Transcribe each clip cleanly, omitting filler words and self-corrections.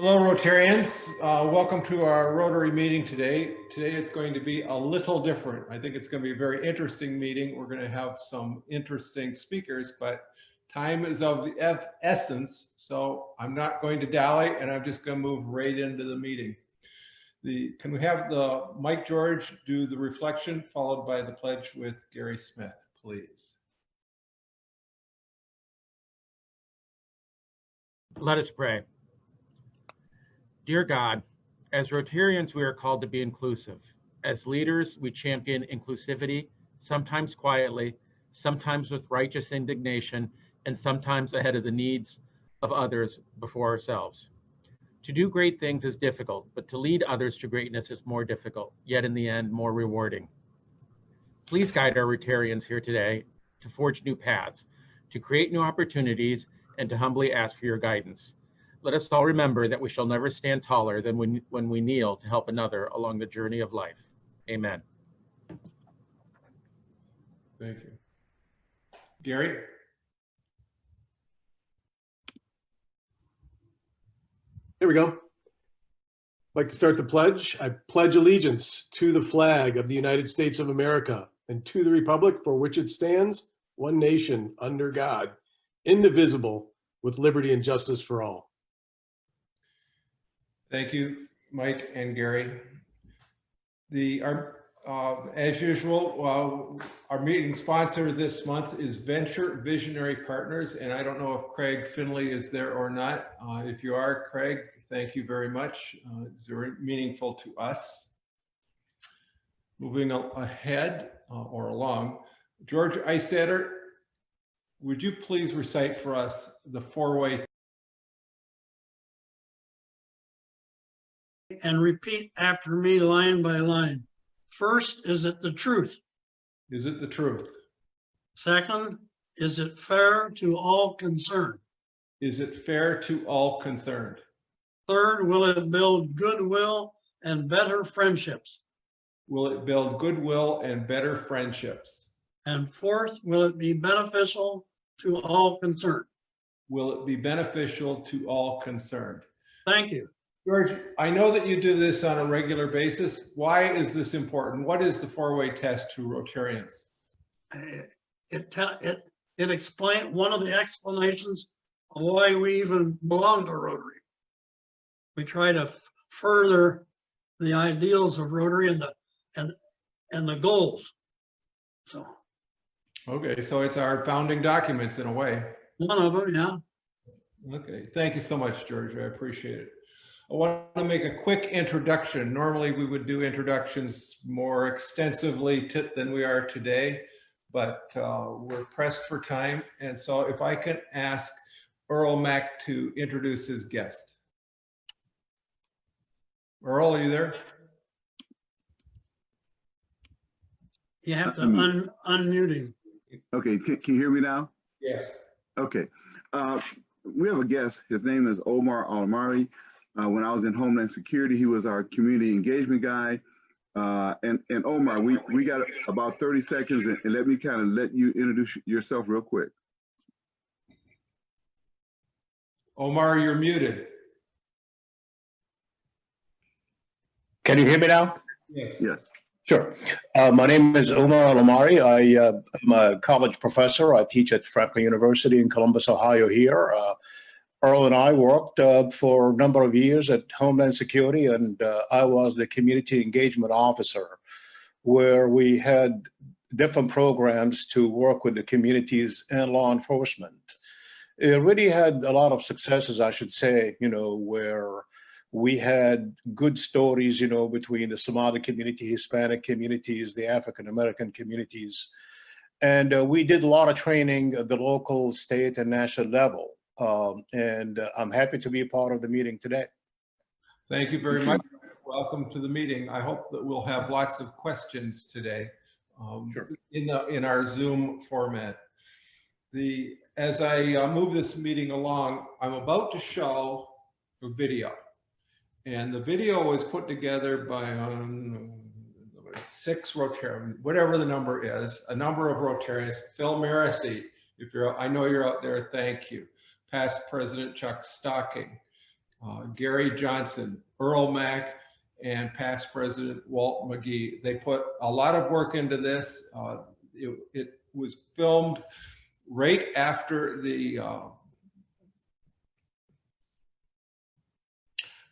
Hello, Rotarians. Welcome to our Rotary meeting today. Today it's going to be a little different. I think it's going to be a very interesting meeting. We're going to have some interesting speakers, but time is of the essence, so I'm not going to dally and I'm just going to move right into the meeting. Can we have the Mike George do the reflection followed by the pledge with Gary Smith, please? Let us pray. Dear God, as Rotarians, we are called to be inclusive. As leaders, we champion inclusivity, sometimes quietly, sometimes with righteous indignation, and sometimes ahead of the needs of others before ourselves. To do great things is difficult, but to lead others to greatness is more difficult, yet in the end, more rewarding. Please guide our Rotarians here today to forge new paths, to create new opportunities, and to humbly ask for your guidance. Let us all remember that we shall never stand taller than when we kneel to help another along the journey of life. Amen. Thank you. Gary? Here we go. I'd like to start the pledge. I pledge allegiance to the flag of the United States of America and to the republic for which it stands, one nation, under God, indivisible, with liberty and justice for all. Thank you, Mike and Gary. As usual, our meeting sponsor this month is Venture Visionary Partners, and I don't know if Craig Finley is there or not. If you are, Craig, thank you very much. It's very meaningful to us. Moving ahead or along, George Eisader, would you please recite for us the four-way and repeat after me line by line. First, is it the truth? Is it the truth? Second, is it fair to all concerned? Is it fair to all concerned? Third, will it build goodwill and better friendships? Will it build goodwill and better friendships? And fourth, will it be beneficial to all concerned? Will it be beneficial to all concerned? Thank you. George, I know that you do this on a regular basis. Why is this important? What is the four-way test to Rotarians? It explains one of the explanations of why we even belong to Rotary. We try to further the ideals of Rotary and the goals. So. Okay, so it's our founding documents in a way. One of them, yeah. Okay, thank you so much, George. I appreciate it. I want to make a quick introduction. Normally we would do introductions more extensively than we are today, but we're pressed for time. And so if I can ask Earl Mack to introduce his guest. Earl, are you there? You have to unmute him. Okay, can you hear me now? Yes. Okay. We have a guest. His name is Omar Alamari. When I was in Homeland Security, he was our community engagement guy. And Omar, we got about 30 seconds, and let me kind of let you introduce yourself real quick. Omar, you're muted. Can you hear me now? Yes. Yes. Sure. My name is Omar Alamari. I'm a college professor. I teach at Franklin University in Columbus, Ohio here. Earl and I worked for a number of years at Homeland Security, and I was the community engagement officer, where we had different programs to work with the communities and law enforcement. It really had a lot of successes, I should say, where we had good stories, between the Somali community, Hispanic communities, the African-American communities. And we did a lot of training at the local, state, and national level. And I'm happy to be a part of the meeting today. Thank you very much. Welcome to the meeting. I hope that we'll have lots of questions today Sure. in our Zoom format. As I move this meeting along, I'm about to show a video. And the video was put together by 6 Rotarians, whatever the number is, a number of Rotarians. Phil Marissy, I know you're out there, thank you. Past President Chuck Stocking, Gary Johnson, Earl Mack, and past President Walt McGee. They put a lot of work into this. It was filmed right after the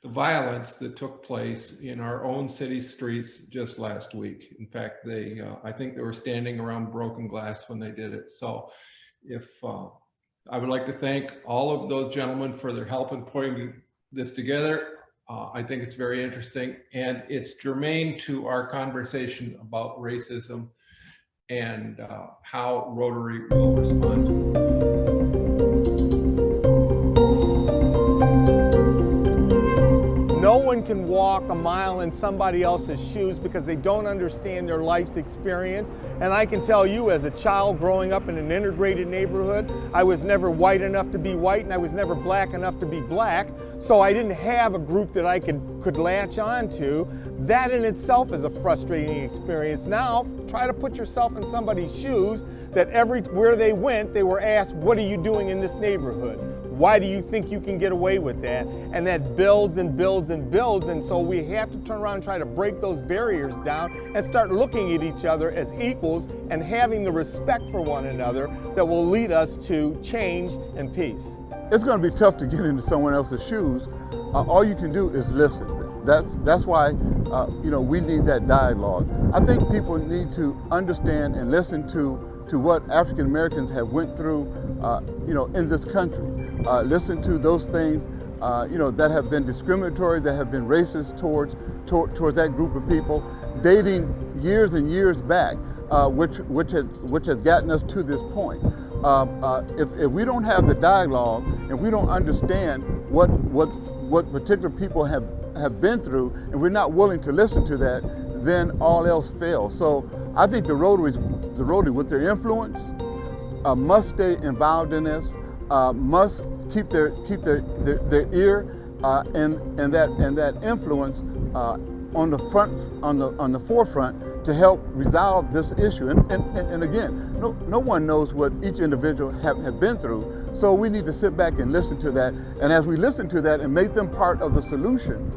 violence that took place in our own city streets just last week. In fact, I think they were standing around broken glass when they did it. So I would like to thank all of those gentlemen for their help in putting this together. I think it's very interesting, and it's germane to our conversation about racism and how Rotary will respond. No one can walk a mile in somebody else's shoes because they don't understand their life's experience. And I can tell you, as a child growing up in an integrated neighborhood, I was never white enough to be white, and I was never black enough to be black. So I didn't have a group that I could latch on to. That in itself is a frustrating experience. Now, try to put yourself in somebody's shoes that everywhere they went, they were asked, what are you doing in this neighborhood? Why do you think you can get away with that? And that builds and builds and builds. And so we have to turn around and try to break those barriers down and start looking at each other as equals and having the respect for one another that will lead us to change and peace. It's going to be tough to get into someone else's shoes. All you can do is listen. That's why we need that dialogue. I think people need to understand and listen to what African Americans have went through in this country. Listen to those things that have been discriminatory, that have been racist towards that group of people, dating years and years back, which has gotten us to this point. If we don't have the dialogue and we don't understand what particular people have been through, and we're not willing to listen to that, then all else fails. So I think the Rotary with their influence must stay involved in this, must keep their ear and that influence on the forefront to help resolve this issue. And again, no one knows what each individual have been through. So we need to sit back and listen to that. And as we listen to that and make them part of the solution,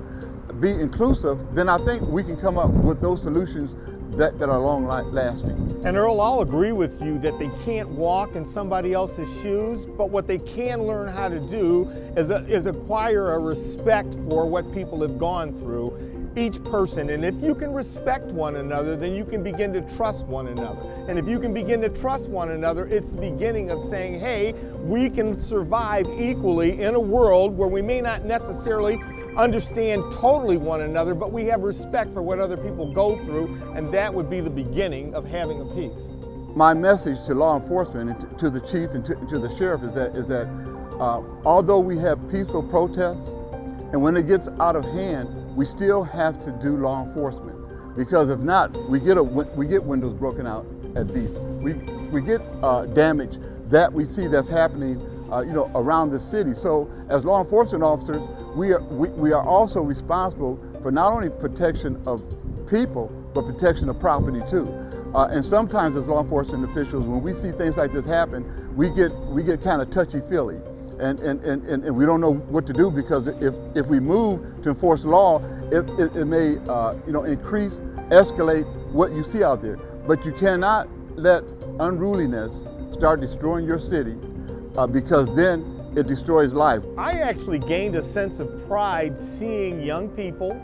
be inclusive, then I think we can come up with those solutions that are long lasting. And Earl, I'll agree with you that they can't walk in somebody else's shoes, but what they can learn how to do is acquire a respect for what people have gone through, each person. And if you can respect one another, then you can begin to trust one another. And if you can begin to trust one another, it's the beginning of saying, hey, we can survive equally in a world where we may not necessarily understand totally one another, but we have respect for what other people go through, and that would be the beginning of having a peace. My message to law enforcement and to the chief and to the sheriff is that although we have peaceful protests, and when it gets out of hand, we still have to do law enforcement, because if not, we get windows broken out at these. We get damage that we see that's happening around the city. So as law enforcement officers, we are also responsible for not only protection of people, but protection of property too. And sometimes as law enforcement officials, when we see things like this happen, we get kind of touchy-feely. And we don't know what to do, because if we move to enforce law, it may increase, escalate what you see out there. But you cannot let unruliness start destroying your city, because then it destroys life. I actually gained a sense of pride seeing young people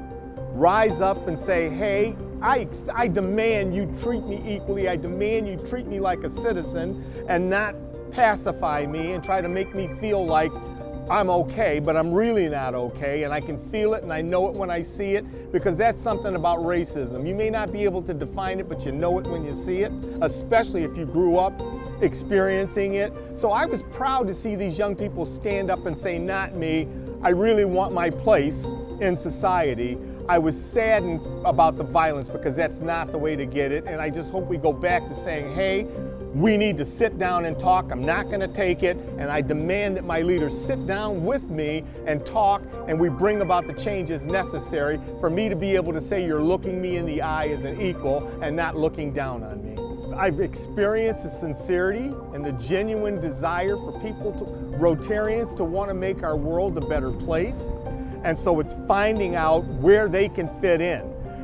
rise up and say, hey, I demand you treat me equally. I demand you treat me like a citizen and not pacify me and try to make me feel like I'm okay, but I'm really not okay, and I can feel it and I know it when I see it, because that's something about racism. You may not be able to define it, but you know it when you see it, especially if you grew up experiencing it. So I was proud to see these young people stand up and say, not me, I really want my place in society. I was saddened about the violence, because that's not the way to get it, and I just hope we go back to saying, hey, we need to sit down and talk. I'm not going to take it, and I demand that my leaders sit down with me and talk, and we bring about the changes necessary for me to be able to say you're looking me in the eye as an equal and not looking down on me. I've experienced the sincerity and the genuine desire for people, Rotarians, to want to make our world a better place. And so it's finding out where they can fit in.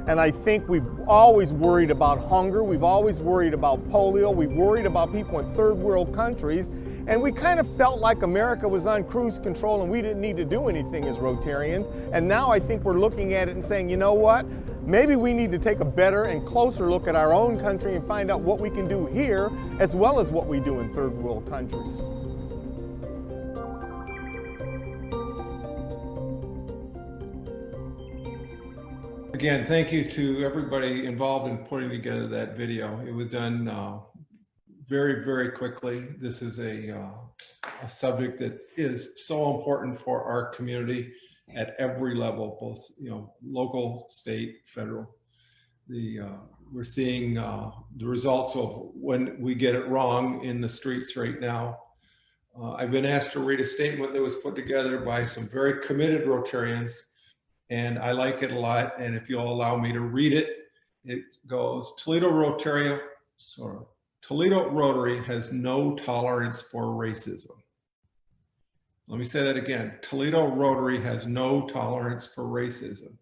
And I think we've always worried about hunger, we've always worried about polio, we've worried about people in third world countries, and we kind of felt like America was on cruise control and we didn't need to do anything as Rotarians. And now I think we're looking at it and saying, you know what? Maybe we need to take a better and closer look at our own country and find out what we can do here as well as what we do in third world countries. Again, thank you to everybody involved in putting together that video. It was done very, very quickly. This is a subject that is so important for our community at every level, both local, state, federal. We're seeing the results of when we get it wrong in the streets right now. I've been asked to read a statement that was put together by some very committed Rotarians, and I like it a lot. And if you'll allow me to read it, it goes, Toledo Rotary has no tolerance for racism. Let me say that again. Toledo Rotary has no tolerance for racism.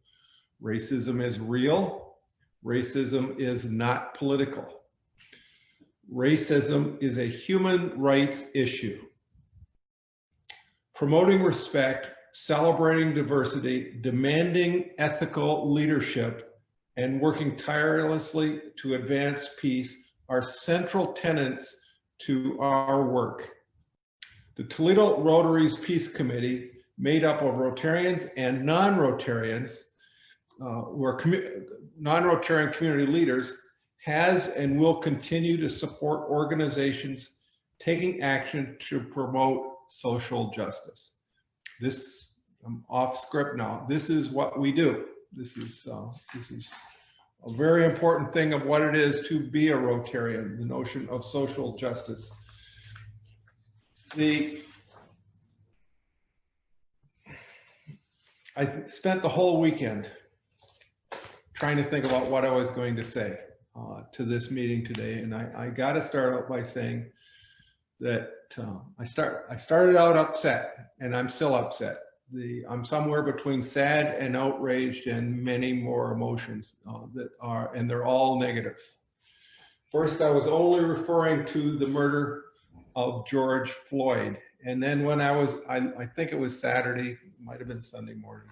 Racism is real. Racism is not political. Racism is a human rights issue. Promoting respect, celebrating diversity, demanding ethical leadership, and working tirelessly to advance peace are central tenets to our work. The Toledo Rotary's Peace Committee, made up of Rotarians and non-Rotarians, non-Rotarian community leaders, has and will continue to support organizations taking action to promote social justice. This, I'm off script now. This is what we do. This is a very important thing of what it is to be a Rotarian, the notion of social justice. I spent the whole weekend trying to think about what I was going to say to this meeting today, and I got to start out by saying that I started out upset, and I'm still upset. I'm somewhere between sad and outraged and many more emotions and they're all negative. First, I was only referring to the murder of George Floyd. And then when I think it was Saturday, might have been Sunday morning,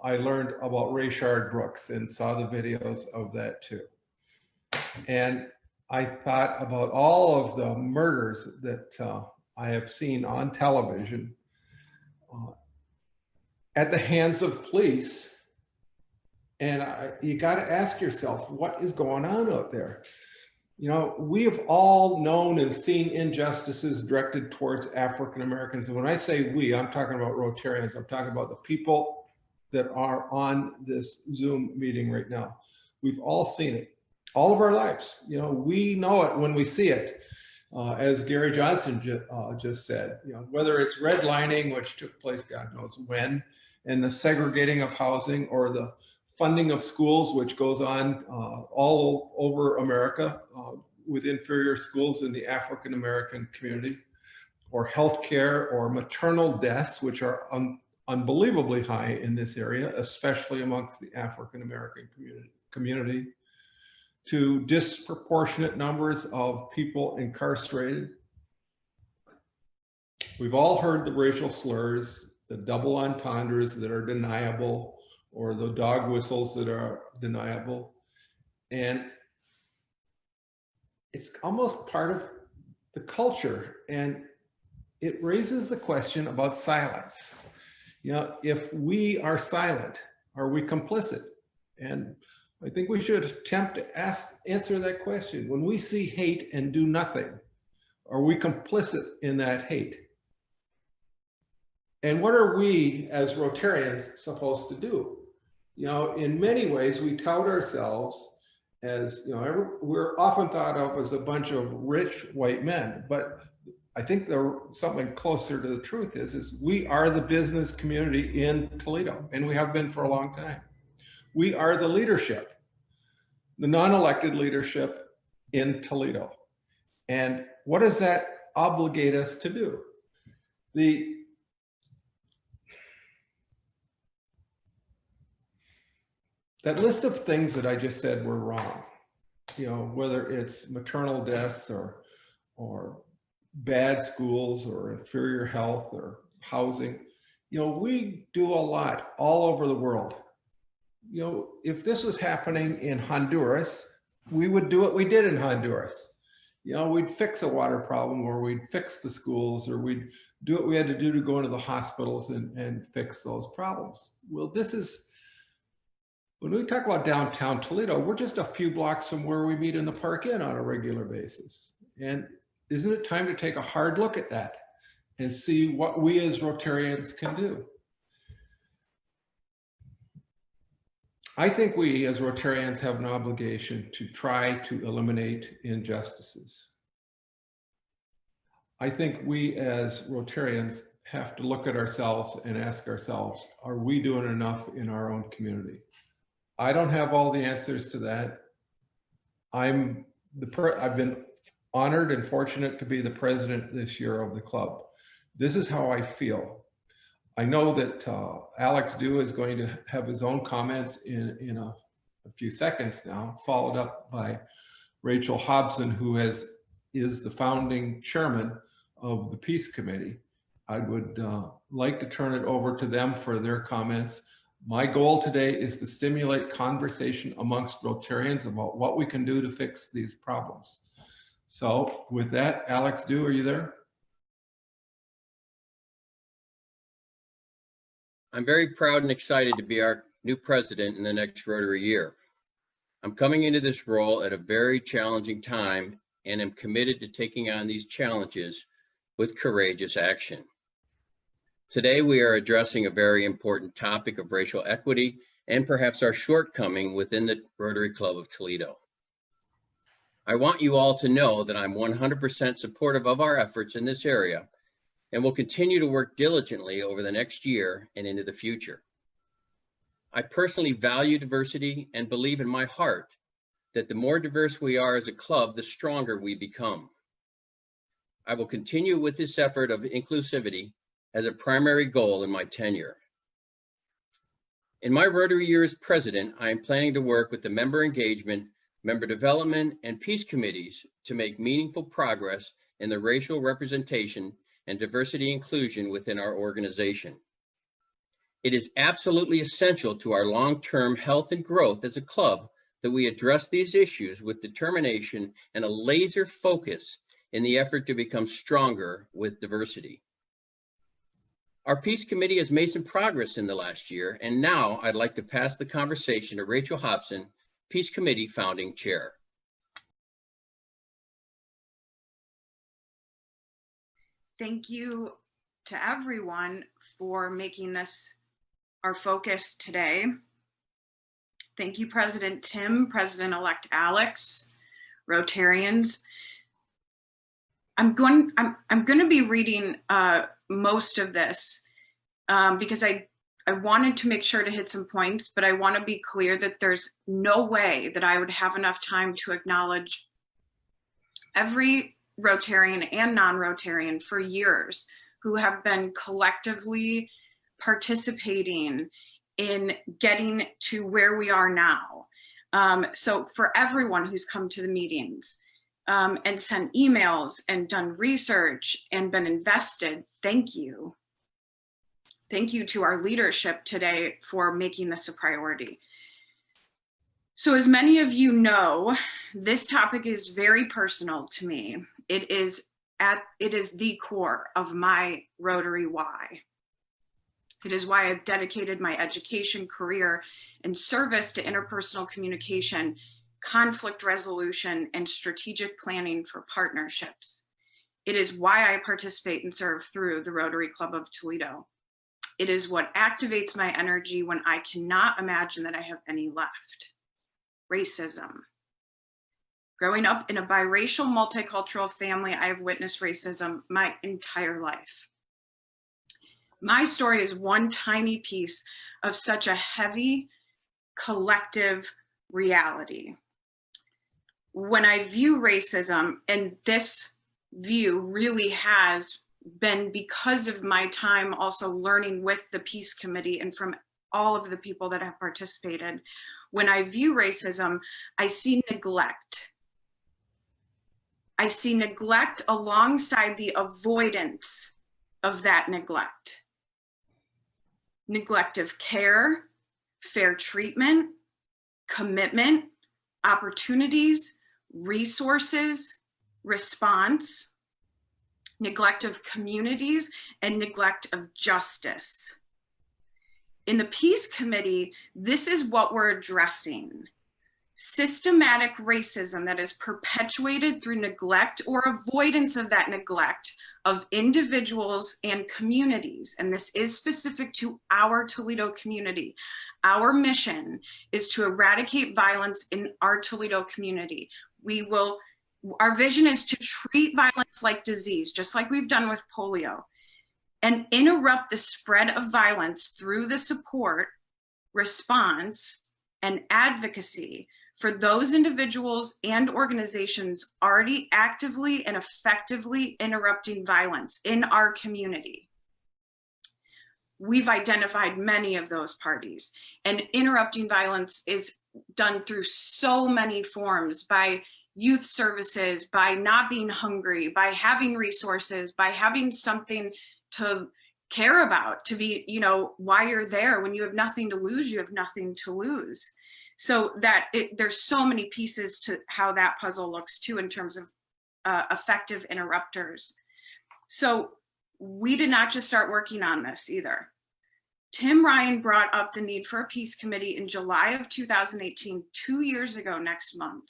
I learned about Rayshard Brooks and saw the videos of that too. And I thought about all of the murders that I have seen on television at the hands of police. And you got to ask yourself, what is going on out there? We have all known and seen injustices directed towards African Americans. And when I say we, I'm talking about Rotarians. I'm talking about the people that are on this Zoom meeting right now. We've all seen it, all of our lives. We know it when we see it. As Gary Johnson just said, whether it's redlining, which took place God knows when, and the segregating of housing, or the funding of schools, which goes on all over America with inferior schools in the African American community, or healthcare, or maternal deaths, which are unbelievably high in this area, especially amongst the African American community, to disproportionate numbers of people incarcerated. We've all heard the racial slurs, the double entendres that are deniable, or the dog whistles that are deniable. And it's almost part of the culture. And it raises the question about silence. If we are silent, are we complicit? And I think we should attempt to answer that question. When we see hate and do nothing, are we complicit in that hate? And what are we as Rotarians supposed to do? In many ways, we tout ourselves as, we're often thought of as a bunch of rich white men, but I think something closer to the truth is we are the business community in Toledo, and we have been for a long time. We are the leadership, the non-elected leadership in Toledo. And what does that obligate us to do? that list of things that I just said were wrong, whether it's maternal deaths or bad schools or inferior health or housing, we do a lot all over the world. If this was happening in Honduras, we would do what we did in Honduras. We'd fix a water problem, or we'd fix the schools, or we'd do what we had to do to go into the hospitals and fix those problems. Well, when we talk about downtown Toledo, we're just a few blocks from where we meet in the Park Inn on a regular basis. And isn't it time to take a hard look at that and see what we as Rotarians can do? I think we as Rotarians have an obligation to try to eliminate injustices. I think we as Rotarians have to look at ourselves and ask ourselves, are we doing enough in our own community? I don't have all the answers to that. I've been honored and fortunate to be the president this year of the club. This is how I feel. I know that Alex Dew is going to have his own comments in a few seconds now, followed up by Rachel Hobson, who is the founding chairman of the Peace Committee. I would like to turn it over to them for their comments. My goal today is to stimulate conversation amongst Rotarians about what we can do to fix these problems. So with that, Alex Dew, are you there? I'm very proud and excited to be our new president in the next Rotary year. I'm coming into this role at a very challenging time and am committed to taking on these challenges with courageous action. Today, we are addressing a very important topic of racial equity and perhaps our shortcoming within the Rotary Club of Toledo. I want you all to know that I'm 100% supportive of our efforts in this area and will continue to work diligently over the next year and into the future. I personally value diversity and believe in my heart that the more diverse we are as a club, the stronger we become. I will continue with this effort of inclusivity as a primary goal in my tenure. In my Rotary year as president, I am planning to work with the member engagement, member development, and peace committees to make meaningful progress in the racial representation and diversity inclusion within our organization. It is absolutely essential to our long-term health and growth as a club that we address these issues with determination and a laser focus in the effort to become stronger with diversity. Our Peace Committee has made some progress in the last year, and now I'd like to pass the conversation to Rachel Hobson, Peace Committee founding chair. Thank you to everyone for making this our focus today. Thank you, President Tim, President-elect Alex, Rotarians. I'm going to be reading most of this because I wanted to make sure to hit some points, but I want to be clear that there's no way that I would have enough time to acknowledge every Rotarian and non-Rotarian for years who have been collectively participating in getting to where we are now. So for everyone who's come to the meetings and sent emails and done research and been invested, thank you. Thank you to our leadership today for making this a priority. So as many of you know, this topic is very personal to me. It is the core of my Rotary why. It is why I've dedicated my education, career, and service to interpersonal communication, conflict resolution, and strategic planning for partnerships. It is why I participate and serve through the Rotary Club of Toledo. It is what activates my energy when I cannot imagine that I have any left. Racism. Growing up in a biracial, multicultural family, I have witnessed racism my entire life. My story is one tiny piece of such a heavy collective reality. When I view racism, and this view really has been because of my time also learning with the Peace Committee and from all of the people that have participated. When I view racism, I see neglect. I see neglect alongside the avoidance of that neglect. Neglect of care, fair treatment, commitment, opportunities, resources, response, neglect of communities, and neglect of justice. In the Peace Committee, this is what we're addressing. Systematic racism that is perpetuated through neglect or avoidance of that neglect of individuals and communities. And this is specific to our Toledo community. Our mission is to eradicate violence in our Toledo community. Our vision is to treat violence like disease, just like we've done with polio, and interrupt the spread of violence through the support, response, and advocacy for those individuals and organizations already actively and effectively interrupting violence in our community. We've identified many of those parties, and interrupting violence is done through so many forms, by youth services, by not being hungry, by having resources, by having something to care about, to be, why you're there. When you have nothing to lose, you have nothing to lose. So there's so many pieces to how that puzzle looks too, in terms of effective interrupters. So we did not just start working on this either. Tim Ryan brought up the need for a peace committee in July of 2018, 2 years ago next month.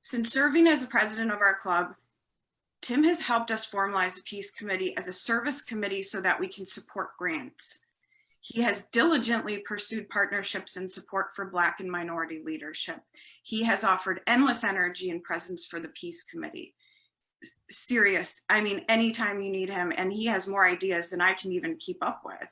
Since serving as the president of our club, Tim has helped us formalize a peace committee as a service committee so that we can support grants. He has diligently pursued partnerships and support for Black and minority leadership. He has offered endless energy and presence for the peace committee. Serious, I mean, anytime you need him, and he has more ideas than I can even keep up with.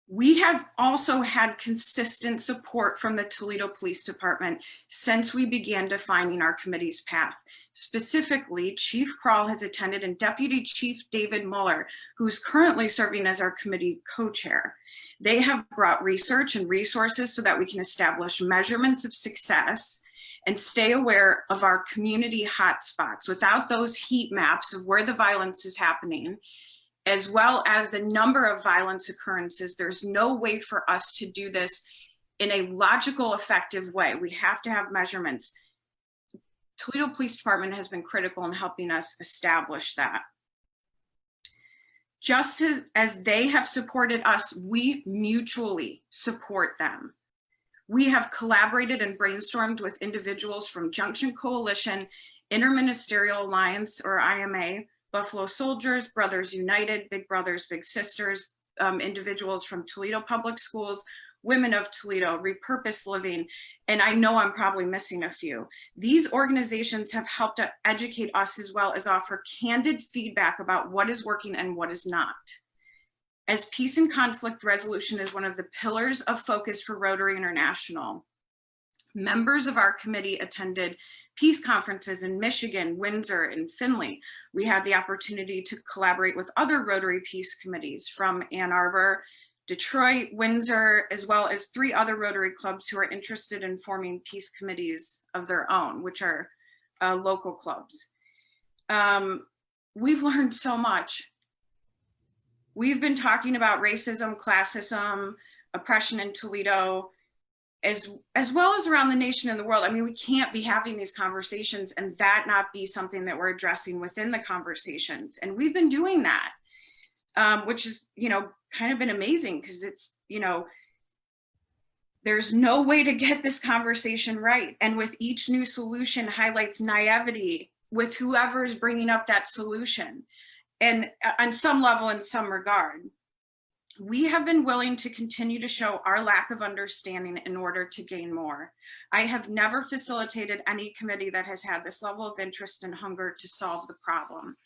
We have also had consistent support from the Toledo Police Department since we began defining our committee's path. Specifically, Chief Kroll has attended, and Deputy Chief David Muller, who's currently serving as our committee co-chair. They have brought research and resources so that we can establish measurements of success and stay aware of our community hotspots. Without those heat maps of where the violence is happening, as well as the number of violence occurrences, there's no way for us to do this in a logical, effective way. We have to have measurements. Toledo Police Department has been critical in helping us establish that. Just as they have supported us, we mutually support them. We have collaborated and brainstormed with individuals from Junction Coalition, Interministerial Alliance, or IMA, Buffalo Soldiers, Brothers United, Big Brothers, Big Sisters, individuals from Toledo Public Schools, Women of Toledo, Repurposed Living, and I know I'm probably missing a few. These organizations have helped to educate us as well as offer candid feedback about what is working and what is not. As peace and conflict resolution is one of the pillars of focus for Rotary International, members of our committee attended peace conferences in Michigan, Windsor, and Findlay. We had the opportunity to collaborate with other Rotary peace committees from Ann Arbor, Detroit, Windsor, as well as 3 other Rotary clubs who are interested in forming peace committees of their own, which are local clubs. We've learned so much. We've been talking about racism, classism, oppression in Toledo, as well as around the nation and the world. I mean, we can't be having these conversations and that not be something that we're addressing within the conversations. And we've been doing that, which is, kind of been amazing, because it's, there's no way to get this conversation right. And with each new solution highlights naivety with whoever is bringing up that solution. And on some level, in some regard, we have been willing to continue to show our lack of understanding in order to gain more. I have never facilitated any committee that has had this level of interest and hunger to solve the problem.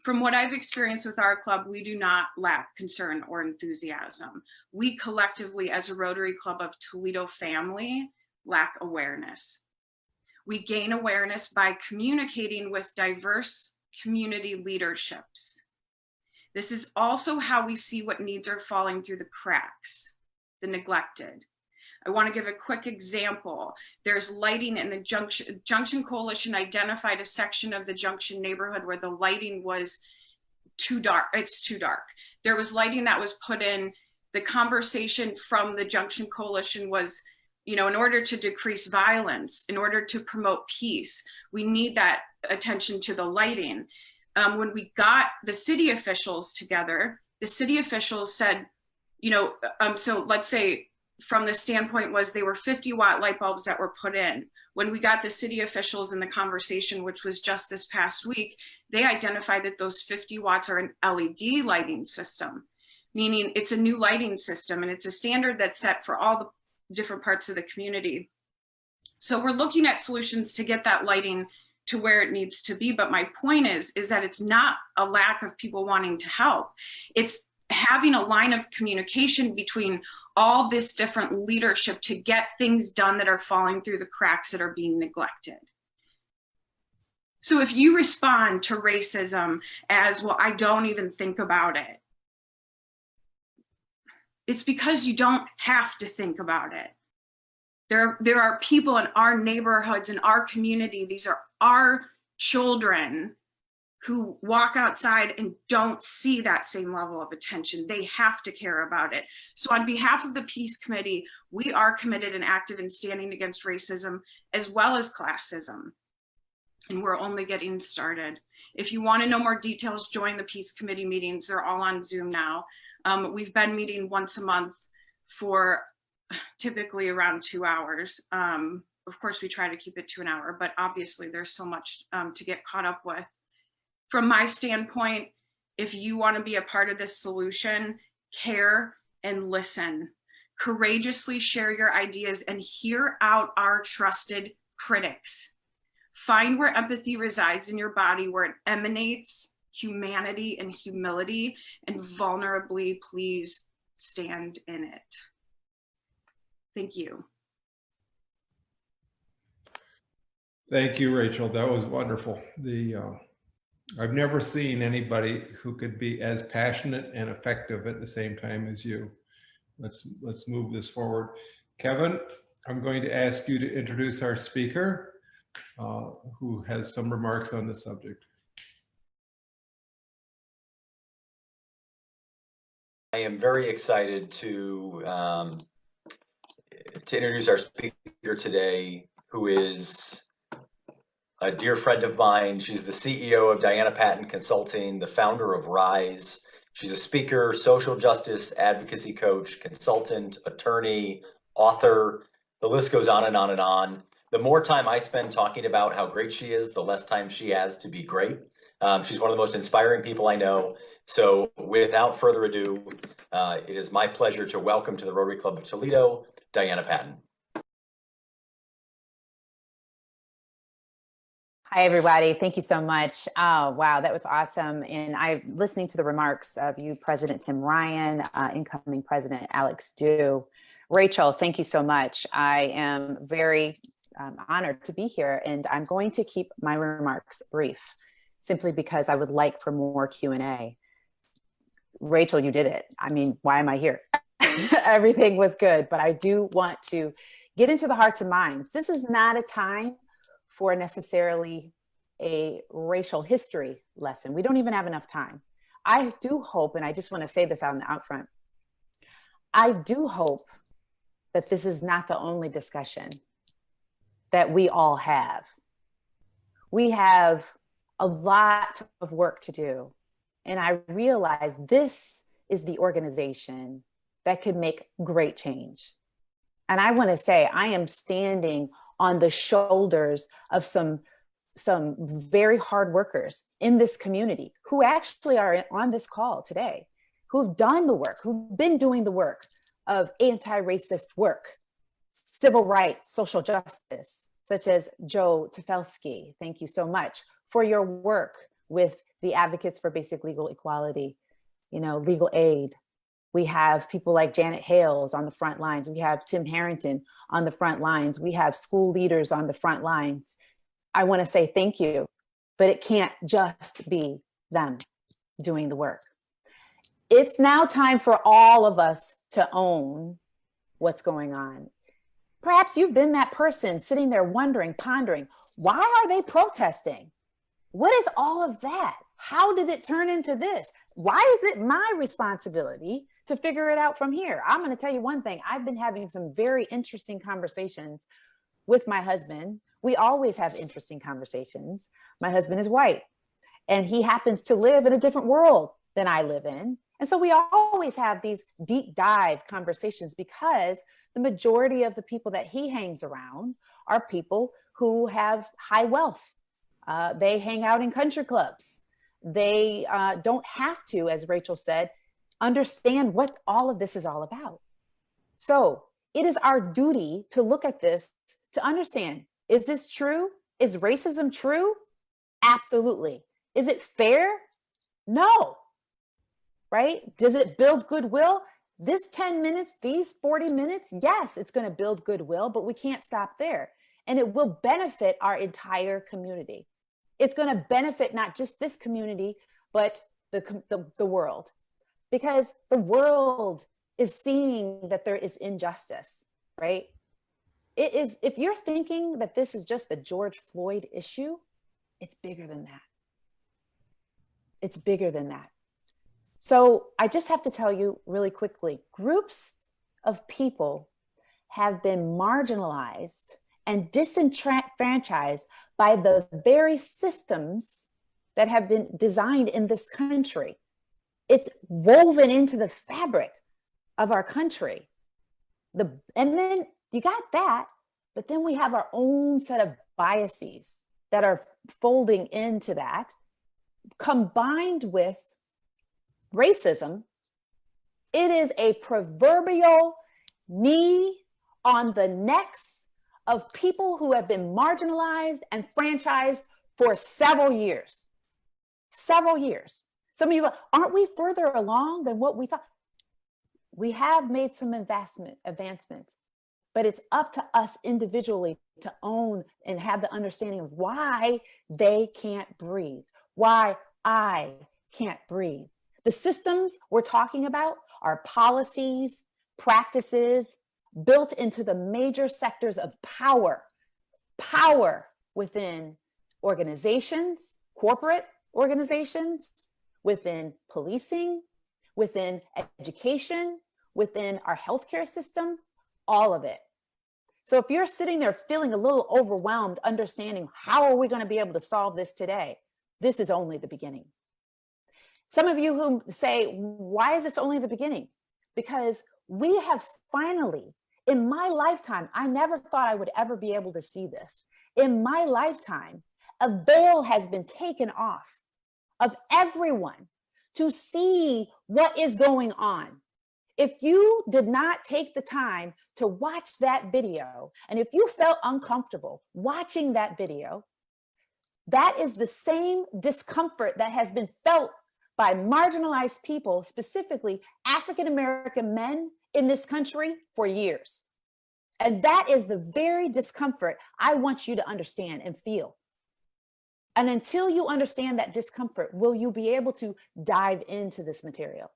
From what I've experienced with our club, we do not lack concern or enthusiasm. We collectively, as a Rotary Club of Toledo family, lack awareness. We gain awareness by communicating with diverse community leaderships. This is also how we see what needs are falling through the cracks, the neglected. I want to give a quick example. There's lighting in the Junction Coalition identified a section of the Junction neighborhood where the lighting was too dark. It's too dark. There was lighting that was put in. The conversation from the Junction Coalition was, you know, in order to decrease violence, in order to promote peace, we need that attention to the lighting. When we got the city officials together, the city officials said, you know, so let's say from the standpoint was they were 50-watt light bulbs that were put in. When we got the city officials in the conversation, which was just this past week, they identified that those 50 watts are an LED lighting system, meaning it's a new lighting system and it's a standard that's set for all the different parts of the community. So we're looking at solutions to get that lighting to where it needs to be. But my point is that it's not a lack of people wanting to help. It's having a line of communication between all this different leadership to get things done that are falling through the cracks that are being neglected. So if you respond to racism as, well, I don't even think about it, it's because you don't have to think about it. There are people in our neighborhoods, in our community, these are our children who walk outside and don't see that same level of attention. They have to care about it. So on behalf of the Peace Committee, we are committed and active in standing against racism as well as classism. And we're only getting started. If you want to know more details, join the Peace Committee meetings. They're all on Zoom now. We've been meeting once a month for typically around 2 hours. Of course, we try to keep it to an hour, but obviously there's so much to get caught up with. From my standpoint, if you want to be a part of this solution, care and listen. Courageously share your ideas and hear out our trusted critics. Find where empathy resides in your body, where it emanates humanity and humility, and vulnerably, please stand in it. Thank you. Thank you, Rachel. That was wonderful. I've never seen anybody who could be as passionate and effective at the same time as you. Let's move this forward. Kevin, I'm going to ask you to introduce our speaker, who has some remarks on the subject. I am very excited to introduce our speaker today, who is a dear friend of mine. She's the CEO of Diana Patton Consulting, the founder of RISE. She's a speaker, social justice advocacy coach, consultant, attorney, author. The list goes on and on and on. The more time I spend talking about how great she is, the less time she has to be great. She's one of the most inspiring people I know. So without further ado, it is my pleasure to welcome to the Rotary Club of Toledo, Diana Patton. Hi, everybody. Thank you so much. Oh, wow, that was awesome. And I'm listening to the remarks of you, President Tim Ryan, incoming President Alex Dew. Rachel, thank you so much. I am very honored to be here, and I'm going to keep my remarks brief, simply because I would like for more Q&A. Rachel, you did it. I mean, why am I here? Everything was good, but I do want to get into the hearts and minds. This is not a time for necessarily a racial history lesson. We don't even have enough time. I do hope, and I just want to say this out front, I do hope that this is not the only discussion that we all have. We have a lot of work to do. And I realize this is the organization that could make great change. And I want to say, I am standing on the shoulders of some very hard workers in this community who actually are on this call today, who've done the work, who've been doing the work of anti-racist work, civil rights, social justice, such as Joe Tefelsky. Thank you so much for your work with the Advocates for Basic Legal Equality, legal aid. We have people like Janet Hales on the front lines. We have Tim Harrington on the front lines. We have school leaders on the front lines. I want to say thank you, but it can't just be them doing the work. It's now time for all of us to own what's going on. Perhaps you've been that person sitting there wondering, pondering, why are they protesting? What is all of that? How did it turn into this? Why is it my responsibility to figure it out from here? I'm going to tell you one thing. I've been having some very interesting conversations with my husband. We always have interesting conversations. My husband is white, and he happens to live in a different world than I live in. And so we always have these deep dive conversations because the majority of the people that he hangs around are people who have high wealth. They hang out in country clubs. They don't have to, as Rachel said, understand what all of this is all about. So it is our duty to look at this, to understand, is this true? Is racism true? Absolutely. Is it fair? No. Right? Does it build goodwill? This 10 minutes, these 40 minutes, yes, it's going to build goodwill, but we can't stop there. And it will benefit our entire community. It's going to benefit not just this community, but the world. Because the world is seeing that there is injustice, right? It is, if you're thinking that this is just a George Floyd issue, it's bigger than that. It's bigger than that. So I just have to tell you really quickly, groups of people have been marginalized and disenfranchised by the very systems that have been designed in this country. It's woven into the fabric of our country. And then you got that, but then we have our own set of biases that are folding into that, combined with racism. It is a proverbial knee on the necks of people who have been marginalized and franchised for several years. Several years. Some of you, aren't we further along than what we thought? We have made some advancements, but it's up to us individually to own and have the understanding of why they can't breathe, why I can't breathe. The systems we're talking about are policies, practices built into the major sectors of power within organizations, corporate organizations, within policing, within education, within our healthcare system, all of it. So if you're sitting there feeling a little overwhelmed, understanding how are we going to be able to solve this today, this is only the beginning. Some of you who say, why is this only the beginning? Because we have finally, in my lifetime, I never thought I would ever be able to see this. In my lifetime, a veil has been taken off of everyone to see what is going on. If you did not take the time to watch that video, and if you felt uncomfortable watching that video, that is the same discomfort that has been felt by marginalized people, specifically African-American men in this country for years. And that is the very discomfort I want you to understand and feel. And until you understand that discomfort, will you be able to dive into this material?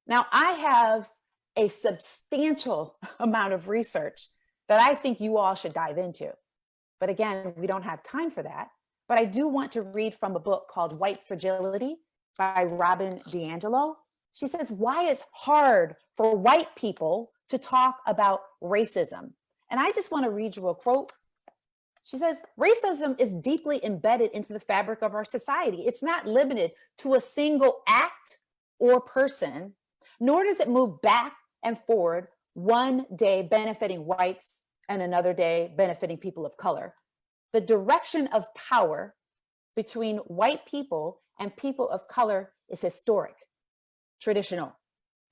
Now, I have a substantial amount of research that I think you all should dive into. But again, we don't have time for that. But I do want to read from a book called White Fragility by Robin DiAngelo. She says, why it's hard for white people to talk about racism. And I just want to read you a quote. She says, racism is deeply embedded into the fabric of our society. It's not limited to a single act or person, nor does it move back and forward, one day benefiting whites and another day benefiting people of color. The direction of power between white people and people of color is historic, traditional,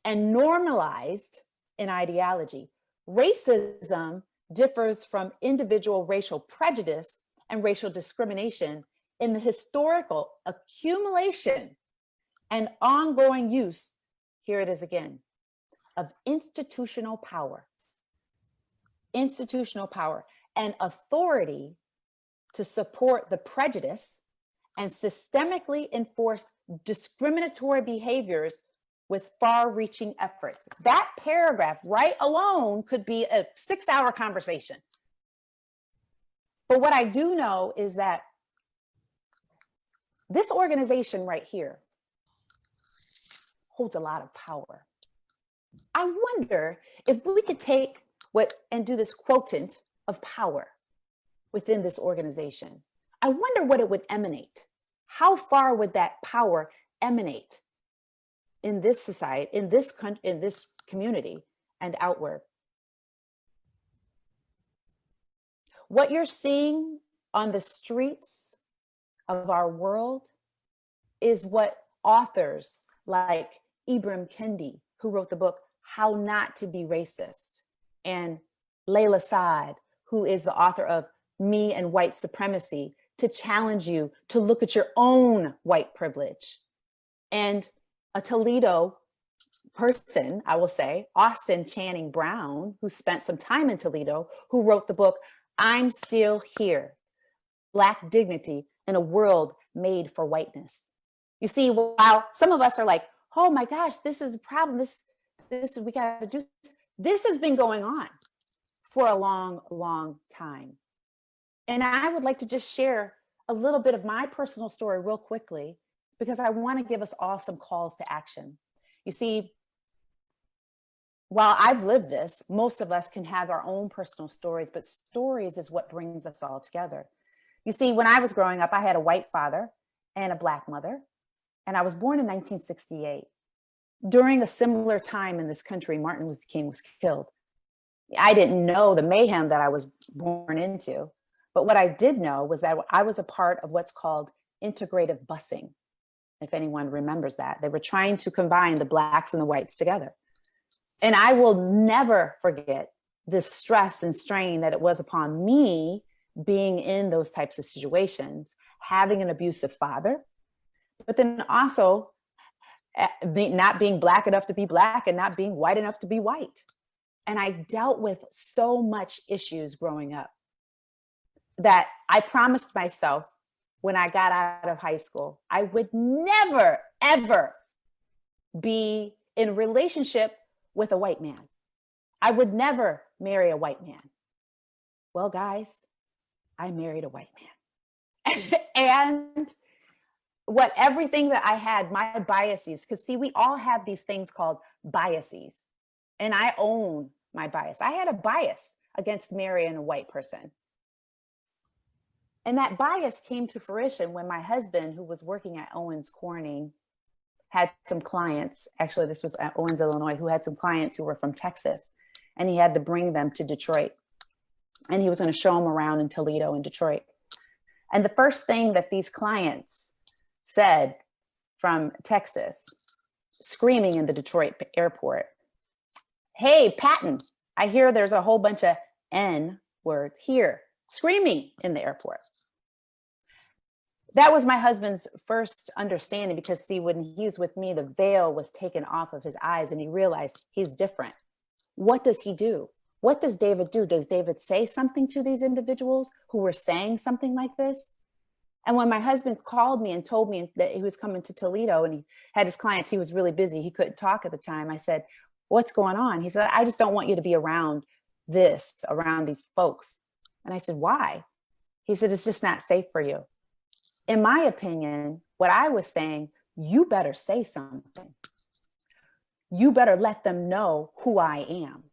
and normalized in ideology. Racism differs from individual racial prejudice and racial discrimination in the historical accumulation and ongoing use, here it is again, of institutional power and authority to support the prejudice and systemically enforced discriminatory behaviors with far-reaching efforts. That paragraph right alone could be a 6-hour conversation. But what I do know is that this organization right here holds a lot of power. I wonder if we could take and do this quotient of power within this organization. I wonder what it would emanate. How far would that power emanate in this society, in this country, in this community, and outward? What you're seeing on the streets of our world is what authors like Ibram Kendi, who wrote the book How Not to Be Racist, and Layla Saad, who is the author of Me and White Supremacy, to challenge you to look at your own white privilege. And a Toledo person, I will say, Austin Channing Brown, who spent some time in Toledo, who wrote the book, I'm Still Here, Black Dignity in a World Made for Whiteness. You see, while some of us are like, oh my gosh, this is a problem, we gotta do, this has been going on for a long, long time. And I would like to just share a little bit of my personal story real quickly, because I want to give us all some calls to action. You see, while I've lived this, most of us can have our own personal stories, but stories is what brings us all together. You see, when I was growing up, I had a white father and a Black mother, and I was born in 1968. During a similar time in this country, Martin Luther King was killed. I didn't know the mayhem that I was born into, but what I did know was that I was a part of what's called integrative busing. If anyone remembers that, they were trying to combine the Blacks and the whites together. And I will never forget the stress and strain that it was upon me being in those types of situations, having an abusive father, but then also not being Black enough to be Black and not being white enough to be white. And I dealt with so much issues growing up that I promised myself when I got out of high school, I would never, ever be in a relationship with a white man. I would never marry a white man. Well, guys, I married a white man. And everything that I had, my biases, because see, we all have these things called biases, and I own my bias. I had a bias against marrying a white person. And that bias came to fruition when my husband, who was working at Owens Corning, had some clients. Actually, this was at Owens, Illinois, who had some clients who were from Texas, and he had to bring them to Detroit. And he was going to show them around in Toledo and Detroit. And the first thing that these clients said from Texas, screaming in the Detroit airport, hey, Patton, I hear there's a whole bunch of N words here, screaming in the airport. That was my husband's first understanding, because see, when he was with me, the veil was taken off of his eyes and he realized he's different. What does he do? What does David do? Does David say something to these individuals who were saying something like this? And when my husband called me and told me that he was coming to Toledo and he had his clients, he was really busy, he couldn't talk at the time. I said, what's going on? He said, I just don't want you to be around these folks. And I said, why? He said, it's just not safe for you. In my opinion, what I was saying, you better say something. You better let them know who I am.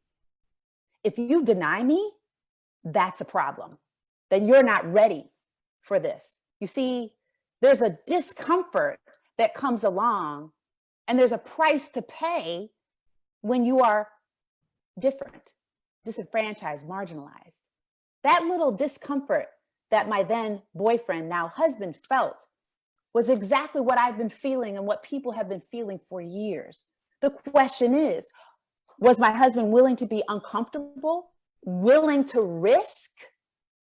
If you deny me, that's a problem. Then you're not ready for this. You see, there's a discomfort that comes along, and there's a price to pay when you are different, disenfranchised, marginalized. That little discomfort that my then boyfriend, now husband, felt was exactly what I've been feeling and what people have been feeling for years. The question is, was my husband willing to be uncomfortable, willing to risk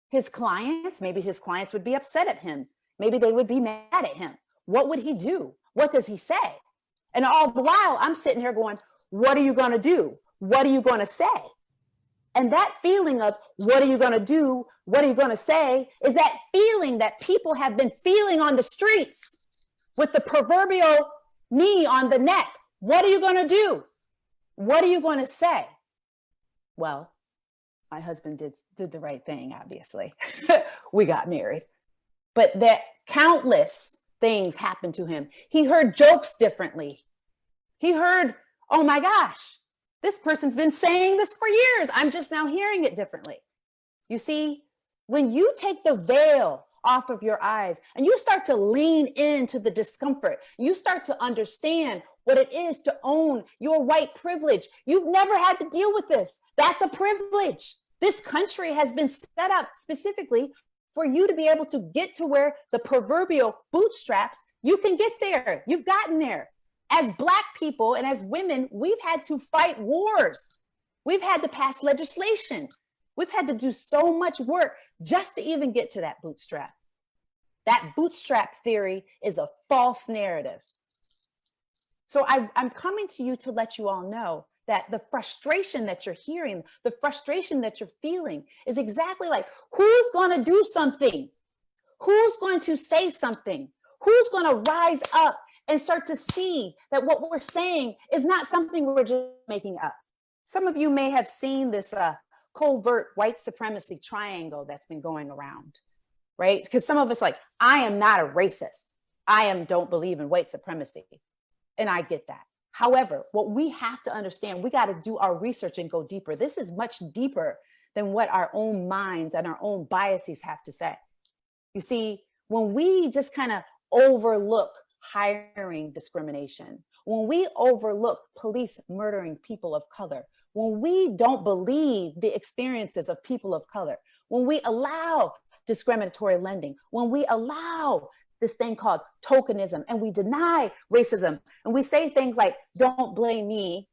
his clients? Maybe his clients would be upset at him. Maybe they would be mad at him. What would he do? What does he say? And all the while I'm sitting here going, what are you going to do? What are you going to say? And that feeling of what are you going to do? What are you going to say? Is that feeling that people have been feeling on the streets with the proverbial knee on the neck. What are you going to do? What are you going to say? Well, my husband did the right thing, obviously. We got married. But that countless things happened to him. He heard jokes differently. He heard, oh my gosh, this person's been saying this for years. I'm just now hearing it differently. You see, when you take the veil off of your eyes and you start to lean into the discomfort, you start to understand what it is to own your white privilege. You've never had to deal with this. That's a privilege. This country has been set up specifically for you to be able to get to where the proverbial bootstraps, you can get there. You've gotten there. As Black people and as women, we've had to fight wars. We've had to pass legislation. We've had to do so much work just to even get to that bootstrap. That bootstrap theory is a false narrative. So I'm coming to you to let you all know that the frustration that you're hearing, the frustration that you're feeling is exactly like, who's going to do something? Who's going to say something? Who's going to rise up and start to see that what we're saying is not something we're just making up? Some of you may have seen this covert white supremacy triangle that's been going around, right? Because some of us like, I am not a racist. Don't believe in white supremacy. And I get that. However, what we have to understand, we got to do our research and go deeper. This is much deeper than what our own minds and our own biases have to say. You see, when we just kind of overlook hiring discrimination, when we overlook police murdering people of color, when we don't believe the experiences of people of color, when we allow discriminatory lending, when we allow this thing called tokenism and we deny racism, and we say things like, don't blame me,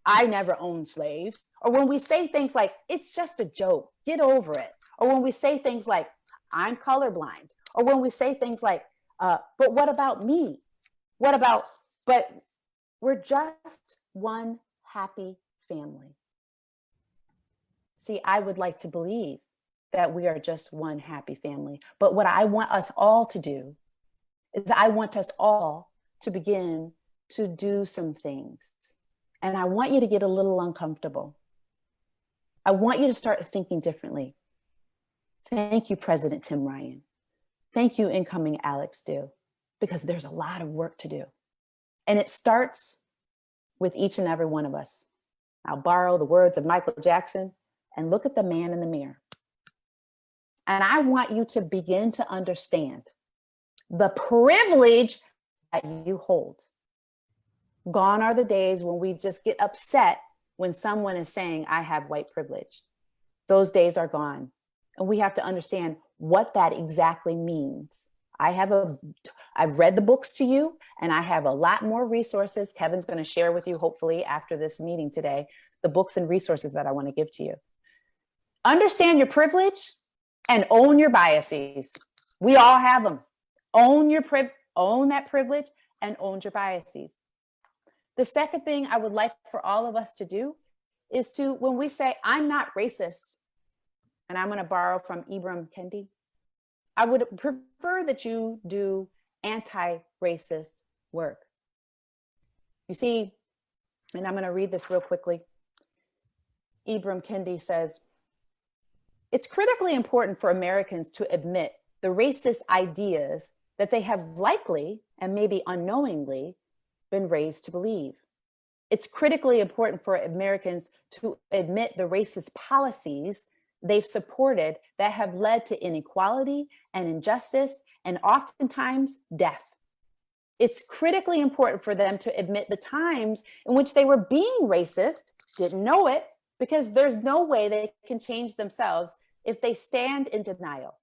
I never owned slaves. Or when we say things like, it's just a joke, get over it. Or when we say things like, I'm colorblind. Or when we say things like, but what about me? But we're just one happy family. See, I would like to believe that we are just one happy family. But what I want us all to do is I want us all to begin to do some things. And I want you to get a little uncomfortable. I want you to start thinking differently. Thank you, President Tim Ryan. Thank you, incoming Alex Dew, because there's a lot of work to do. And it starts with each and every one of us. I'll borrow the words of Michael Jackson and look at the man in the mirror. And I want you to begin to understand the privilege that you hold. Gone are the days when we just get upset when someone is saying, I have white privilege. Those days are gone. And we have to understand what that exactly means. I've read the books to you, and I have a lot more resources. Kevin's going to share with you, hopefully after this meeting today, the books and resources that I want to give to you. Understand your privilege and own your biases. We all have them. Own that privilege and own your biases. The second thing I would like for all of us to do is to, when we say, I'm not racist, and I'm going to borrow from Ibram Kendi, I would prefer that you do anti-racist work. You see, and I'm going to read this real quickly. Ibram Kendi says, it's critically important for Americans to admit the racist ideas that they have likely and maybe unknowingly been raised to believe. It's critically important for Americans to admit the racist policies they've supported that have led to inequality and injustice and oftentimes death. It's critically important for them to admit the times in which they were being racist, didn't know it, because there's no way they can change themselves if they stand in denial.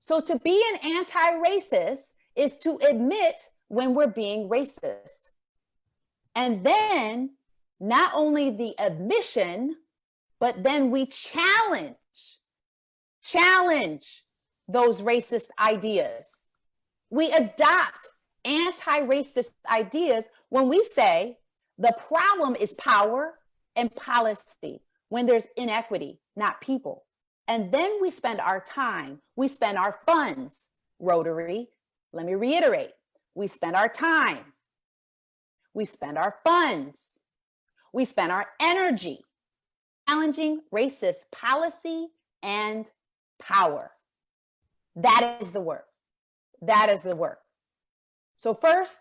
So to be an anti-racist is to admit when we're being racist. And then not only the admission, but then we challenge those racist ideas. We adopt anti-racist ideas when we say the problem is power and policy, when there's inequity, not people. And then we spend our time, we spend our funds, Rotary, let me reiterate, we spend our time, We spend our funds. We spend our energy challenging racist policy and power. That is the work. That is the work. So first,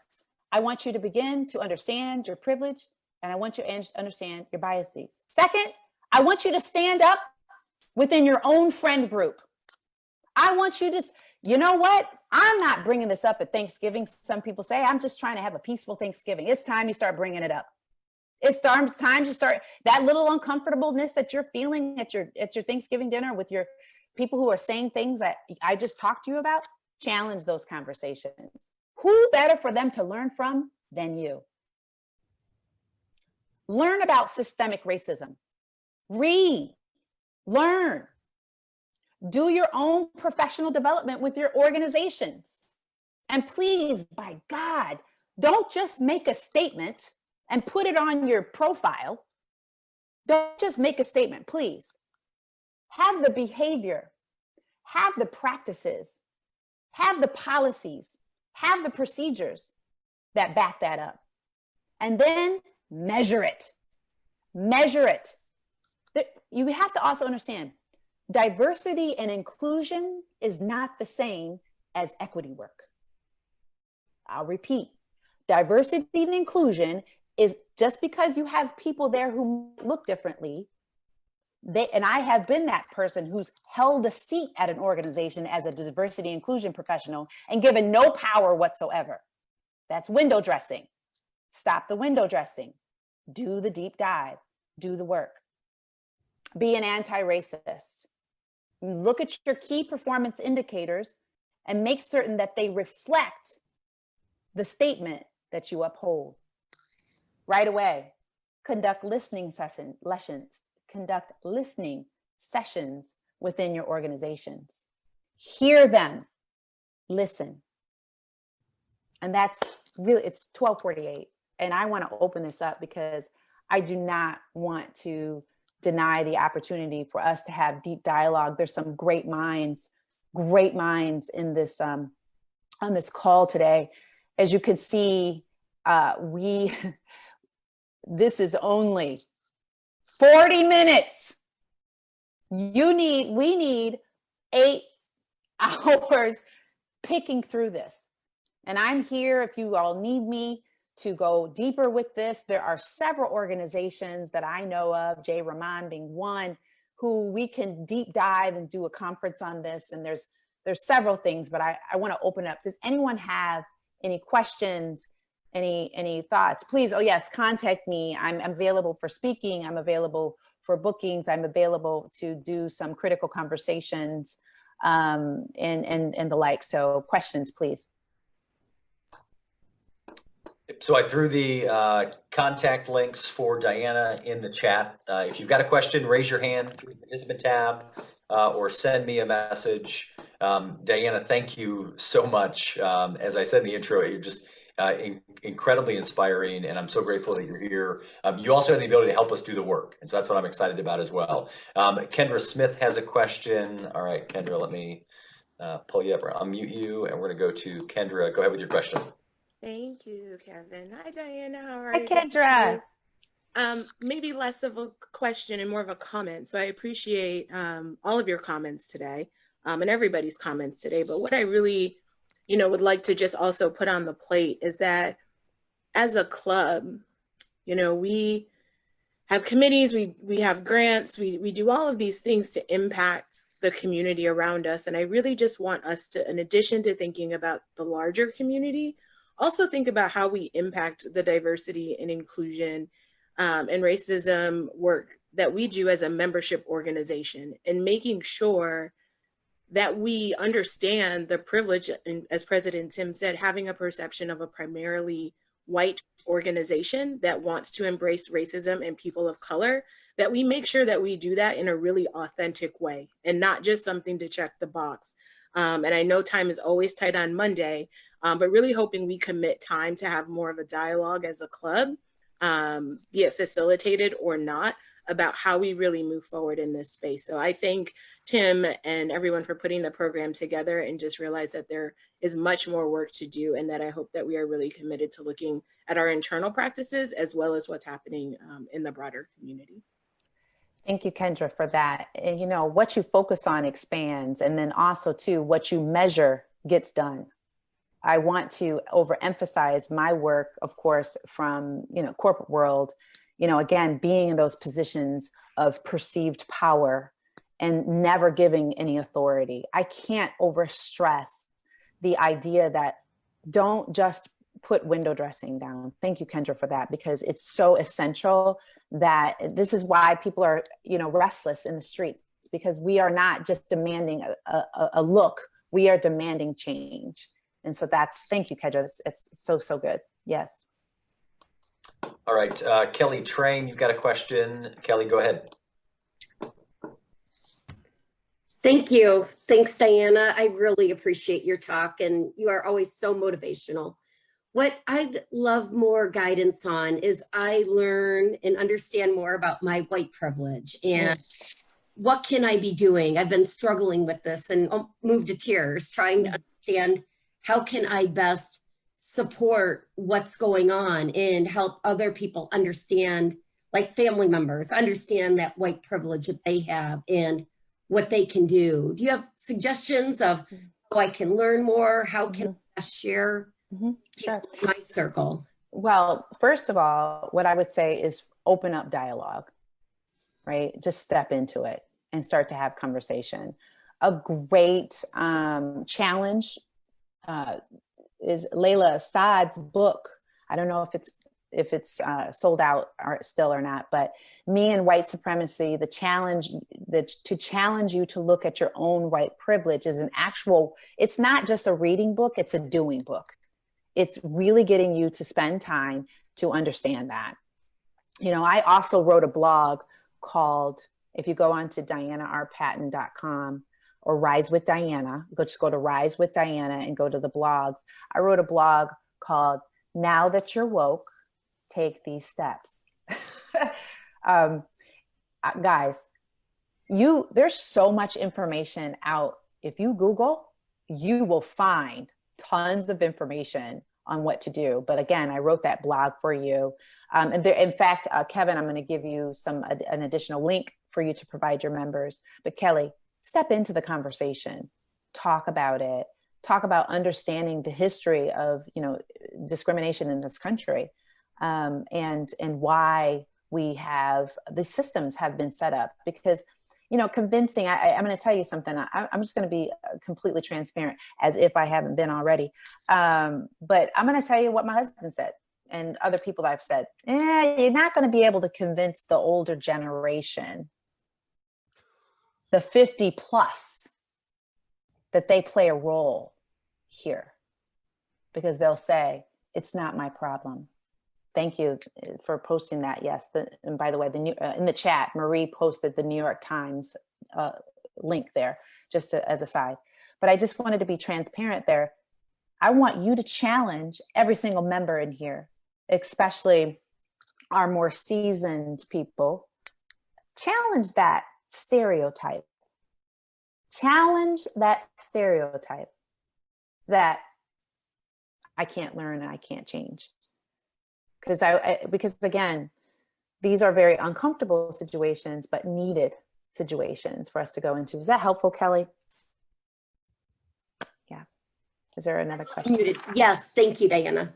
I want you to begin to understand your privilege, and I want you to understand your biases. Second, I want you to stand up within your own friend group. I want you to, you know what? I'm not bringing this up at Thanksgiving. Some people say, I'm just trying to have a peaceful Thanksgiving. It's time you start bringing it up. It's time to start that little uncomfortableness that you're feeling at your Thanksgiving dinner with your people who are saying things that I just talked to you about. Challenge those conversations. Who better for them to learn from than you? Learn about systemic racism. Read, learn. Do your own professional development with your organizations. And please, by God, don't just make a statement and put it on your profile. Don't just make a statement, please. Have the behavior, have the practices, have the policies, have the procedures that back that up. And then measure it. Measure it. You have to also understand, diversity and inclusion is not the same as equity work. I'll repeat, diversity and inclusion is just because you have people there who look differently. And I have been that person who's held a seat at an organization as a diversity inclusion professional and given no power whatsoever. That's window dressing. Stop the window dressing. Do the deep dive. Do the work. Be an anti-racist. Look at your key performance indicators and make certain that they reflect the statement that you uphold. Right away, conduct listening sessions within your organizations. Hear them, listen. And that's really, it's 12:48. And I want to open this up because I do not want to deny the opportunity for us to have deep dialogue. There's some great minds in this, on this call today. As you can see, this is only 40 minutes. We need 8 hours picking through this. And I'm here if you all need me to go deeper with this. There are several organizations that I know of, J. Rahman being one, who we can deep dive and do a conference on this. And there's several things, but I want to open up. Does anyone have any questions, any thoughts? Please, oh yes, contact me. I'm available for speaking. I'm available for bookings. I'm available to do some critical conversations and the like. So questions, please. So I threw the contact links for Diana in the chat. If you've got a question, raise your hand through the participant tab or send me a message. Diana, thank you so much. As I said in the intro, you're just incredibly inspiring, and I'm so grateful that you're here. You also have the ability to help us do the work, and so that's what I'm excited about as well. Kendra Smith has a question. All right, Kendra, let me pull you up or unmute you, and we're going to go to Kendra. Go ahead with your question. Thank you, Kevin. Hi, Diana. How are Hi, you? Kendra. Maybe less of a question and more of a comment. So I appreciate all of your comments today and everybody's comments today. But what I really, would like to just also put on the plate is that as a club, we have committees, we have grants, we do all of these things to impact the community around us. And I really just want us to, in addition to thinking about the larger community, also think about how we impact the diversity and inclusion and racism work that we do as a membership organization, and making sure that we understand the privilege, and as President Tim said, having a perception of a primarily white organization that wants to embrace racism and people of color, that we make sure that we do that in a really authentic way and not just something to check the box. And I know time is always tight on Monday, but really hoping we commit time to have more of a dialogue as a club, be it facilitated or not, about how we really move forward in this space. So I thank Tim and everyone for putting the program together, and just realize that there is much more work to do, and that I hope that we are really committed to looking at our internal practices as well as what's happening in the broader community. Thank you, Kendra, for that. And you know, what you focus on expands, and then also too, what you measure gets done. I want to overemphasize my work, of course, from, you know, corporate world, you know, again, being in those positions of perceived power and never giving any authority. I can't overstress the idea that don't just put window dressing down. Thank you, Kendra, for that, because it's so essential. That this is why people are, you know, restless in the streets, because we are not just demanding a look, we are demanding change. And so thank you, Kendra. It's so good. Yes. All right, Kelly Train, you've got a question. Kelly, go ahead. Thank you. Thanks, Diana. I really appreciate your talk, and you are always so motivational. What I'd love more guidance on is I learn and understand more about my white privilege and what can I be doing? I've been struggling with this and moved to tears, trying to understand how can I best support what's going on and help other people understand, like family members, understand that white privilege that they have and what they can do. Do you have suggestions of how I can learn more? How can I share Sure. my circle? Well, first of all, what I would say is open up dialogue, right? Just step into it and start to have conversation. A great challenge is Layla Saad's book. I don't know if it's sold out or still or not, but Me and White Supremacy, to challenge you to look at your own white privilege is it's not just a reading book, it's a doing book. It's really getting you to spend time to understand that. You know, I also wrote a blog called, if you go on to dianarpatton.com or Rise with Diana, just go to Rise with Diana and go to the blogs. I wrote a blog called Now That You're Woke, Take These Steps. Guys, there's so much information out. If you Google, you will find tons of information on what to do. But again, I wrote that blog for you. In fact, Kevin, I'm going to give you an additional link for you to provide your members. But Kelly, step into the conversation, talk about it, talk about understanding the history of, you know, discrimination in this country, and why the systems have been set up. Because, you know, convincing, I'm going to tell you something. I'm just going to be completely transparent, as if I haven't been already. But I'm going to tell you what my husband said and other people that I've said. You're not going to be able to convince the older generation, the 50 plus, that they play a role here, because they'll say, it's not my problem. Thank you for posting that. Yes. And by the way, in the chat, Marie posted the New York Times link there, just as a side. But I just wanted to be transparent there. I want you to challenge every single member in here, especially our more seasoned people. Challenge that stereotype. Challenge that stereotype that I can't learn and I can't change. Because again, these are very uncomfortable situations, but needed situations for us to go into. Is that helpful, Kelly? Yeah. Is there another question? Yes, thank you, Diana.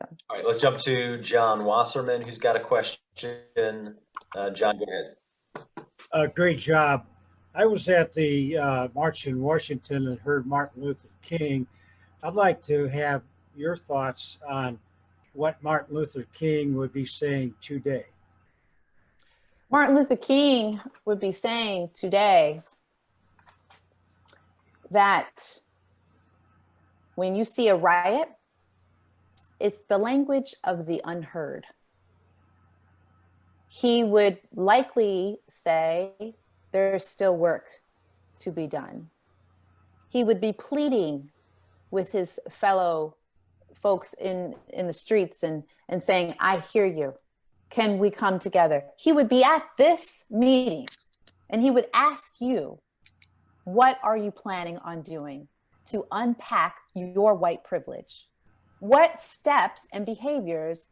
All right, let's jump to John Wasserman, who's got a question. John, go ahead. Great job. I was at the March in Washington and heard Martin Luther King. I'd like to have your thoughts on what Martin Luther King would be saying today. Martin Luther King would be saying today that when you see a riot, it's the language of the unheard. He would likely say there's still work to be done. He would be pleading with his fellow folks in the streets and saying, I hear you. can we come together? He would be at this meeting and he would ask you, what are you planning on doing to unpack your white privilege? What steps and behaviors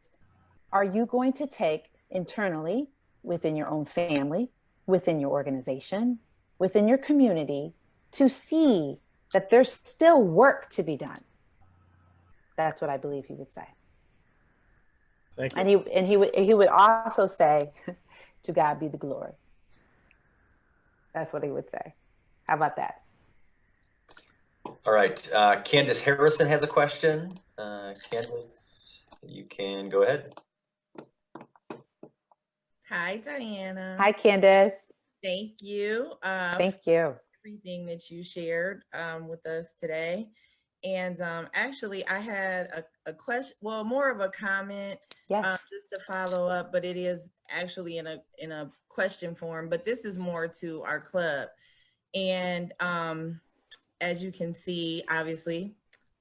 are you going to take internally within your own family, within your organization, within your community to see that there's still work to be done? That's what I believe he would say. Thank you. And he would also say, to God be the glory. That's what he would say. How about that? All right, Candace Harrison has a question. Candace, you can go ahead. Hi, Diana. Hi, Candace. Thank you. Thank you. Everything that you shared with us today. And actually, I had a question, well, more of a comment, yes. Just to follow up, but it is actually in a question form, but this is more to our club. And as you can see, obviously,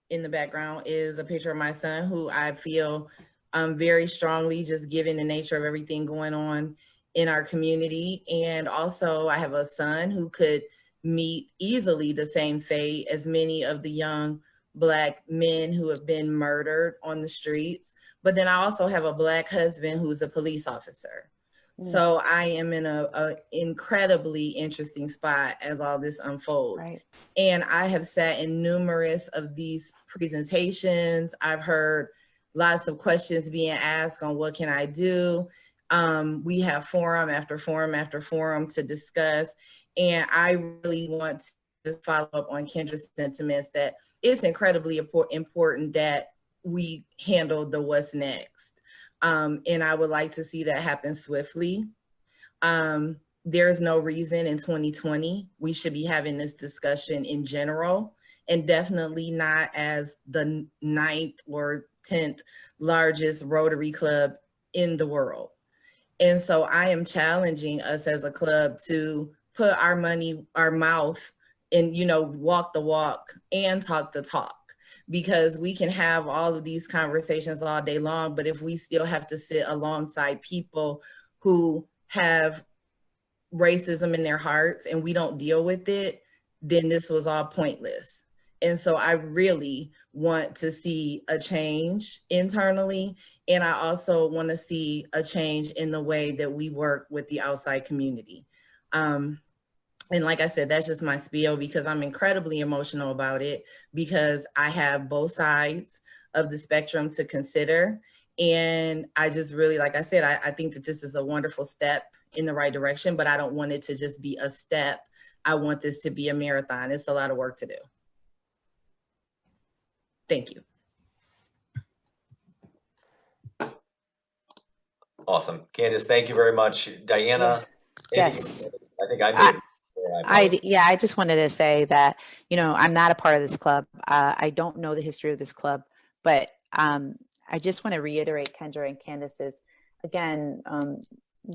in the background is a picture of my son, who I feel very strongly, just given the nature of everything going on in our community. And also I have a son who could meet easily the same fate as many of the young Black men who have been murdered on the streets. But then I also have a Black husband who's a police officer. So I am in a incredibly interesting spot as all this unfolds. Right. And I have sat in numerous of these presentations. I've heard lots of questions being asked on what can I do. We have forum after forum after forum to discuss. And I really want to just follow up on Kendra's sentiments that it's incredibly important that we handle the what's next. And I would like to see that happen swiftly. There's no reason in 2020 we should be having this discussion in general, and definitely not as the 9th or 10th largest Rotary club in the world. And so I am challenging us as a club to put our mouth and, walk the walk and talk the talk. Because we can have all of these conversations all day long, but if we still have to sit alongside people who have racism in their hearts and we don't deal with it, then this was all pointless. And so I really want to see a change internally. And I also want to see a change in the way that we work with the outside community. And like I said, that's just my spiel, because I'm incredibly emotional about it, because I have both sides of the spectrum to consider. And I just really, like I said, I think that this is a wonderful step in the right direction, but I don't want it to just be a step. I want this to be a marathon. It's a lot of work to do. Thank you. Awesome. Candace, thank you very much. Diana? Yes. I think I made it. I just wanted to say that, I'm not a part of this club. I don't know the history of this club, but I just want to reiterate Kendra and Candace's, again,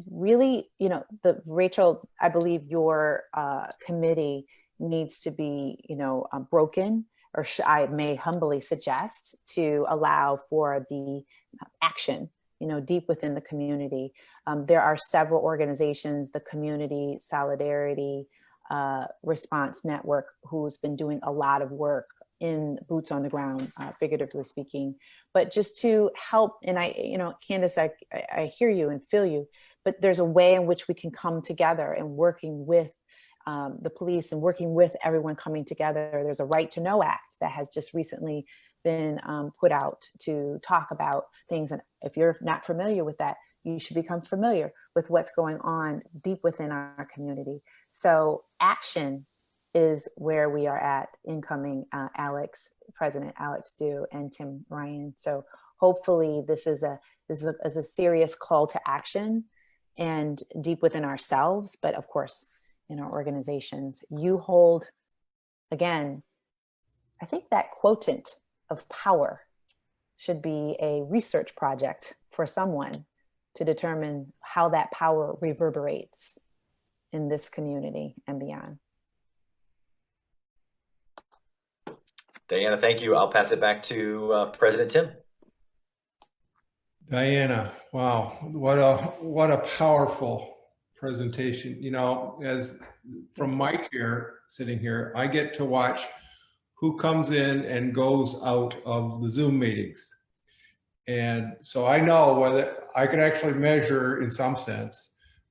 really, Rachel, I believe your committee needs to be, broken, or I may humbly suggest to allow for the action, deep within the community. There are several organizations, the Community Solidarity Response Network, who's been doing a lot of work in boots on the ground, figuratively speaking, but just to help. And Candace, I hear you and feel you, but there's a way in which we can come together and working with the police and working with everyone coming together. There's a Right to Know Act that has just recently been put out to talk about things. And if you're not familiar with that, you should become familiar with what's going on deep within our community. So action is where we are at, incoming President Alex Dew and Tim Ryan. So hopefully this is a serious call to action, and deep within ourselves, but of course in our organizations. You hold, again, I think that quotient of power should be a research project for someone to determine how that power reverberates in this community and beyond. Diana, thank you. I'll pass it back to President Tim. Diana, wow, what a powerful presentation. You know, as from my chair sitting here, I get to watch who comes in and goes out of the Zoom meetings. And so I know whether I could actually measure in some sense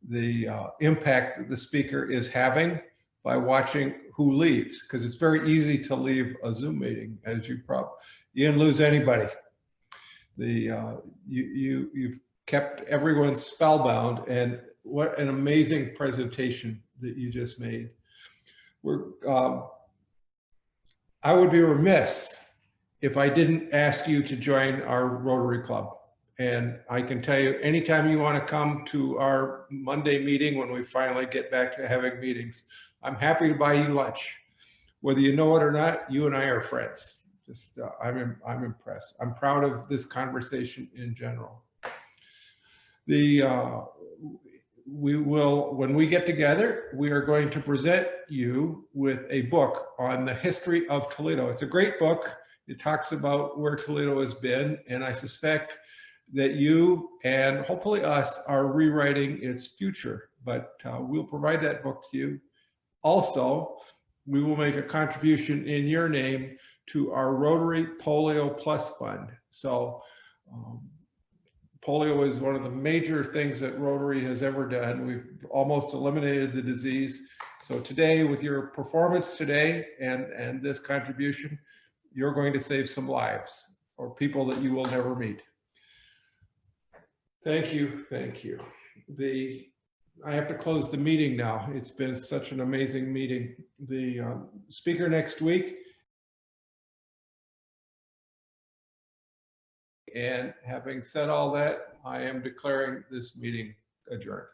the impact that the speaker is having by watching who leaves, because it's very easy to leave a Zoom meeting, as you didn't lose anybody. You've kept everyone spellbound, and what an amazing presentation that you just made. I would be remiss if I didn't ask you to join our Rotary Club. And I can tell you, anytime you want to come to our Monday meeting when we finally get back to having meetings, I'm happy to buy you lunch. Whether you know it or not, you and I are friends. Just, I'm impressed. I'm proud of this conversation in general. When we get together, we are going to present you with a book on the history of Toledo. It's a great book. It talks about where Toledo has been, and I suspect that you and hopefully us are rewriting its future, but we'll provide that book to you. Also, we will make a contribution in your name to our Rotary Polio Plus Fund. So polio is one of the major things that Rotary has ever done. We've almost eliminated the disease. So today, with your performance today and this contribution, you're going to save some lives for people that you will never meet. Thank you, thank you. I have to close the meeting now. It's been such an amazing meeting. The speaker next week. And having said all that, I am declaring this meeting adjourned.